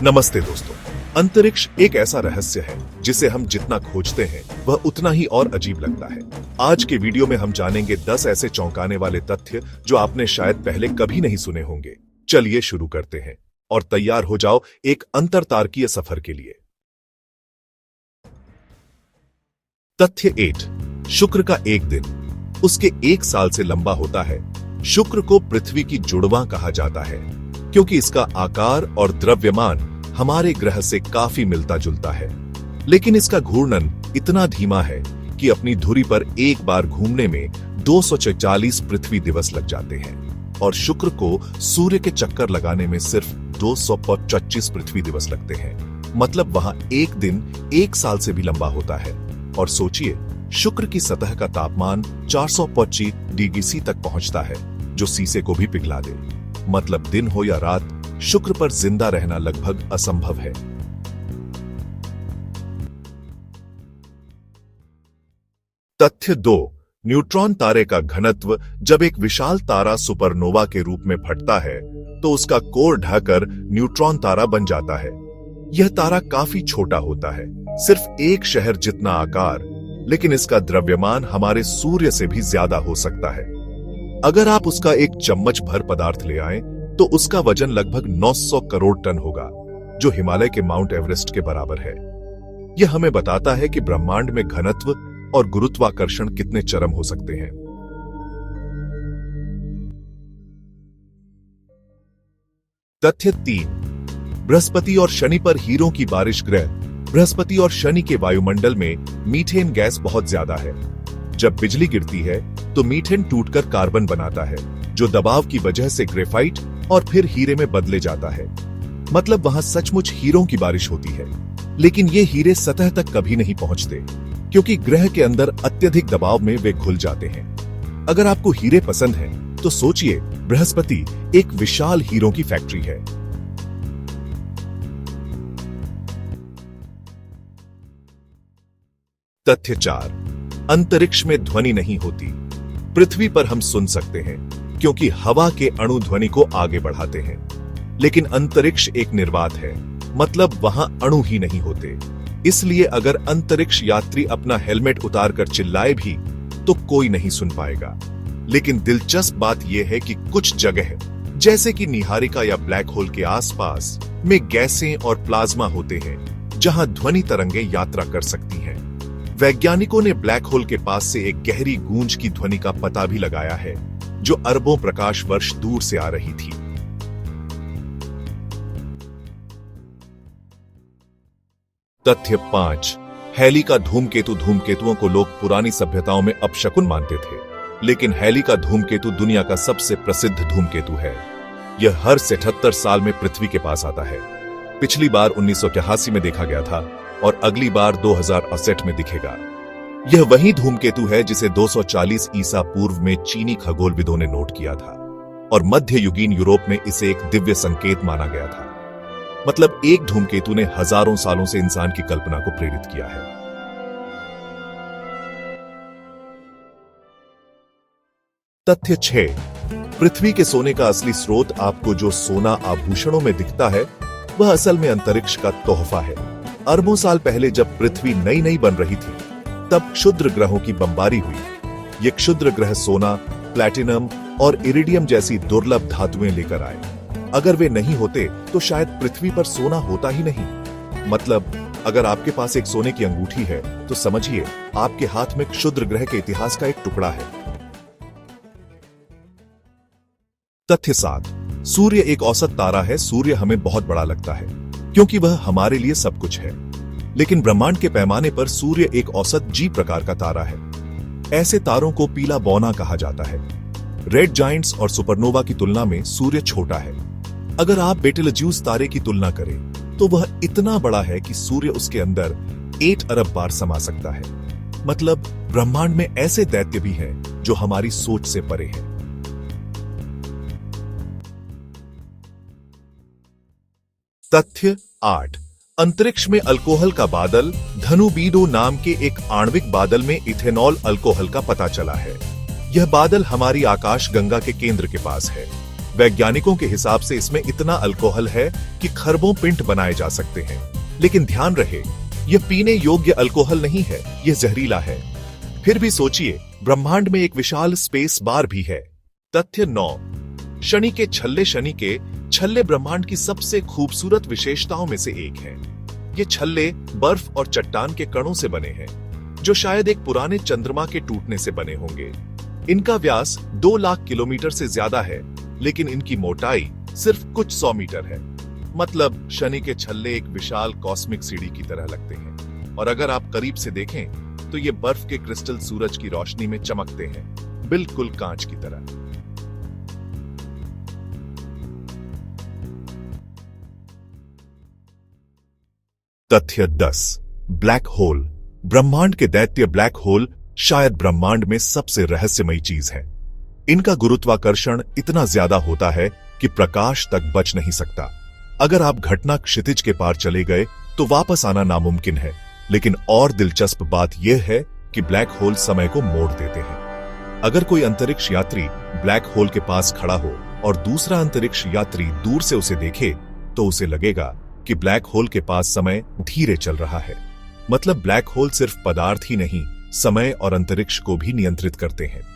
नमस्ते दोस्तों। अंतरिक्ष एक ऐसा रहस्य है जिसे हम जितना खोजते हैं वह उतना ही और अजीब लगता है। आज के वीडियो में हम जानेंगे 10 ऐसे चौंकाने वाले तथ्य जो आपने शायद पहले कभी नहीं सुने होंगे। चलिए शुरू करते हैं और तैयार हो जाओ एक अंतरतारकीय सफर के लिए। तथ्य 8, शुक्र का एक दिन उसके 1 साल से लंबा होता है। शुक्र को पृथ्वी की जुड़वां कहा जाता है क्योंकि इसका आकार और द्रव्यमान हमारे ग्रह से काफी मिलता जुलता है, लेकिन इसका घूर्णन इतना धीमा है कि अपनी धुरी पर एक बार घूमने में 246 पृथ्वी दिवस लग जाते हैं और शुक्र को सूर्य के चक्कर लगाने में सिर्फ 225 पृथ्वी दिवस लगते हैं। मतलब वहां एक दिन 1 साल से भी लंबा होता है। और सोचिए, शुक्र की सतह का तापमान 425 डिग्री सी तक पहुंचता है, जो शीशे को भी पिघला दे। मतलब दिन हो या रात, शुक्र पर जिंदा रहना लगभग असंभव है। तथ्य 2, न्यूट्रॉन तारे का घनत्व। जब एक विशाल तारा सुपरनोवा के रूप में फटता है तो उसका कोर ढहकर न्यूट्रॉन तारा बन जाता है। यह तारा काफी छोटा होता है, सिर्फ एक शहर जितना आकार, लेकिन इसका द्रव्यमान हमारे सूर्य से भी ज्यादा हो सकता है। अगर आप उसका एक चम्मच भर पदार्थ ले आएं, तो उसका वजन लगभग 900 करोड़ टन होगा, जो हिमालय के माउंट एवरेस्ट के बराबर है। यह हमें बताता है कि ब्रह्मांड में घनत्व और गुरुत्वाकर्षण कितने चरम हो सकते हैं। तथ्य 3, बृहस्पति और शनि पर हीरों की बारिश। ग्रह बृहस्पति और शनि के वायुमंडल में मीथेन गैस बहुत ज्यादा है। जब बिजली गिरती है तो मीथेन टूटकर कार्बन बनाता है, जो दबाव की वजह से ग्रेफाइट और फिर हीरे में बदले जाता है। मतलब वहां सचमुच हीरों की बारिश होती है, लेकिन ये हीरे सतह तक कभी नहीं पहुंचते क्योंकि ग्रह के अंदर अत्यधिक दबाव में वे घुल जाते हैं। अगर आपको हीरे पसंद हैं, तो सोचिए, बृहस्पति एक विशाल हीरों की फैक्ट्री है। तथ्य 4, अंतरिक्ष में ध्वनि नहीं होती। पृथ्वी पर हम सुन सकते हैं क्योंकि हवा के अणु ध्वनि को आगे बढ़ाते हैं, लेकिन अंतरिक्ष एक निर्वात है, मतलब वहां अणु ही नहीं होते। इसलिए अगर अंतरिक्ष यात्री अपना हेलमेट उतारकर चिल्लाए भी तो कोई नहीं सुन पाएगा। लेकिन दिलचस्प बात यह है कि कुछ जगह, जैसे कि निहारिका या ब्लैक होल के आसपास में गैसें और प्लाज्मा होते हैं, जहां ध्वनि तरंगें यात्रा कर सकती हैं। वैज्ञानिकों ने ब्लैक होल के पास से एक गहरी गूंज की ध्वनि का पता भी लगाया है, जो अरबों प्रकाश वर्ष दूर से आ रही थी। तथ्य 5, हैली का धूमकेतु। धूमकेतुओं को लोग पुरानी सभ्यताओं में अपशकुन मानते थे, लेकिन हैली का धूमकेतु दुनिया का सबसे प्रसिद्ध धूमकेतु है। यह हर 77 साल में पृथ्वी के पास आता है। पिछली बार 1981 में देखा गया था और अगली बार 2068 में दिखेगा। यह वही धूमकेतु है जिसे 240 ईसा पूर्व में चीनी खगोलविदों ने नोट किया था और मध्ययुगीन यूरोप में इसे एक दिव्य संकेत माना गया था। मतलब एक धूमकेतु ने हजारों सालों से इंसान की कल्पना को प्रेरित किया है। तथ्य 6, पृथ्वी के सोने का असली स्रोत। आपको जो सोना आभूषणों में दिखता है, वह असल में अंतरिक्ष का तोहफा है। अरबों साल पहले जब पृथ्वी नई नई बन रही थी, तब क्षुद्र ग्रहों की बमबारी हुई। ये क्षुद्र ग्रह सोना, प्लैटिनम और इरिडियम जैसी दुर्लभ धातुएं लेकर आए। अगर वे नहीं होते तो शायद पृथ्वी पर सोना होता ही नहीं। मतलब अगर आपके पास एक सोने की अंगूठी है, तो समझिए आपके हाथ में क्षुद्र ग्रह के इतिहास का एक टुकड़ा है। तथ्य 7, सूर्य एक औसत तारा है। सूर्य हमें बहुत बड़ा लगता है क्योंकि वह हमारे लिए सब कुछ है, लेकिन ब्रह्मांड के पैमाने पर सूर्य एक औसत जी प्रकार का तारा है। ऐसे तारों को पीला बौना कहा जाता है। रेड जायंट्स और सुपरनोवा की तुलना में सूर्य छोटा है। अगर आप बेटेलज्यूस तारे की तुलना करें तो वह इतना बड़ा है कि सूर्य उसके अंदर 8 अरब बार समा सकता है। मतलब ब्रह्मांड में ऐसे दैत्य भी हैं जो हमारी सोच से परे हैं। तथ्य 8, अंतरिक्ष में अल्कोहल का बादल। धनुबीडो नाम के एक आणविक बादल में इथेनॉल अल्कोहल का पता चला है। यह बादल हमारी आकाश गंगा के केंद्र के पास है। वैज्ञानिकों के हिसाब से इसमें इतना अल्कोहल है कि खरबों पिंट बनाए जा सकते हैं। लेकिन ध्यान रहे, यह पीने योग्य अल्कोहल नहीं है, यह जहरीला है। फिर भी सोचिए, ब्रह्मांड में एक विशाल स्पेस बार भी है। तथ्य 9, शनि के छल्ले ब्रह्मांड की सबसे खूबसूरत विशेषताओं में से एक है। ये छल्ले बर्फ और चट्टान के कणों से बने हैं, जो शायद एक पुराने चंद्रमा के टूटने से बने होंगे। इनका व्यास 2 लाख किलोमीटर से ज्यादा है, लेकिन इनकी मोटाई सिर्फ कुछ 100 मीटर है। मतलब शनि के छल्ले एक विशाल कॉस्मिक सीढ़ी की तरह लगते हैं, और अगर आप करीब से देखें तो ये बर्फ के क्रिस्टल सूरज की रोशनी में चमकते हैं, बिल्कुल कांच की तरह। तथ्य 10, ब्लैक होल। ब्रह्मांड के दैत्य ब्लैक होल शायद ब्रह्मांड में सबसे रहस्यमयी चीज है। इनका गुरुत्वाकर्षण इतना ज्यादा होता है कि प्रकाश तक बच नहीं सकता। अगर आप घटना क्षितिज के पार चले गए तो वापस आना नामुमकिन है। लेकिन और दिलचस्प बात यह है कि ब्लैक होल समय को मोड़ देते हैं। अगर कोई अंतरिक्ष यात्री ब्लैक होल के पास खड़ा हो और दूसरा अंतरिक्ष यात्री दूर से उसे देखे, तो उसे लगेगा कि ब्लैक होल के पास समय धीरे चल रहा है। मतलब ब्लैक होल सिर्फ पदार्थ ही नहीं, समय और अंतरिक्ष को भी नियंत्रित करते हैं।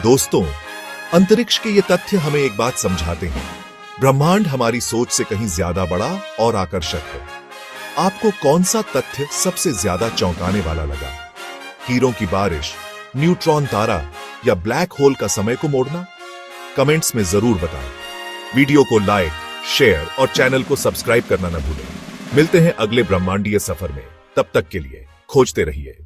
दोस्तों, अंतरिक्ष के ये तथ्य हमें एक बात समझाते हैं, ब्रह्मांड हमारी सोच से कहीं ज्यादा बड़ा और आकर्षक है। आपको कौन सा तथ्य सबसे ज्यादा चौंकाने वाला लगा? हीरों की बारिश, न्यूट्रॉन तारा या ब्लैक होल का समय को मोड़ना? कमेंट्स में जरूर बताएं। वीडियो को लाइक, शेयर और चैनल को सब्सक्राइब करना न भूलें। मिलते हैं अगले ब्रह्मांडीय सफर में। तब तक के लिए खोजते रहिए।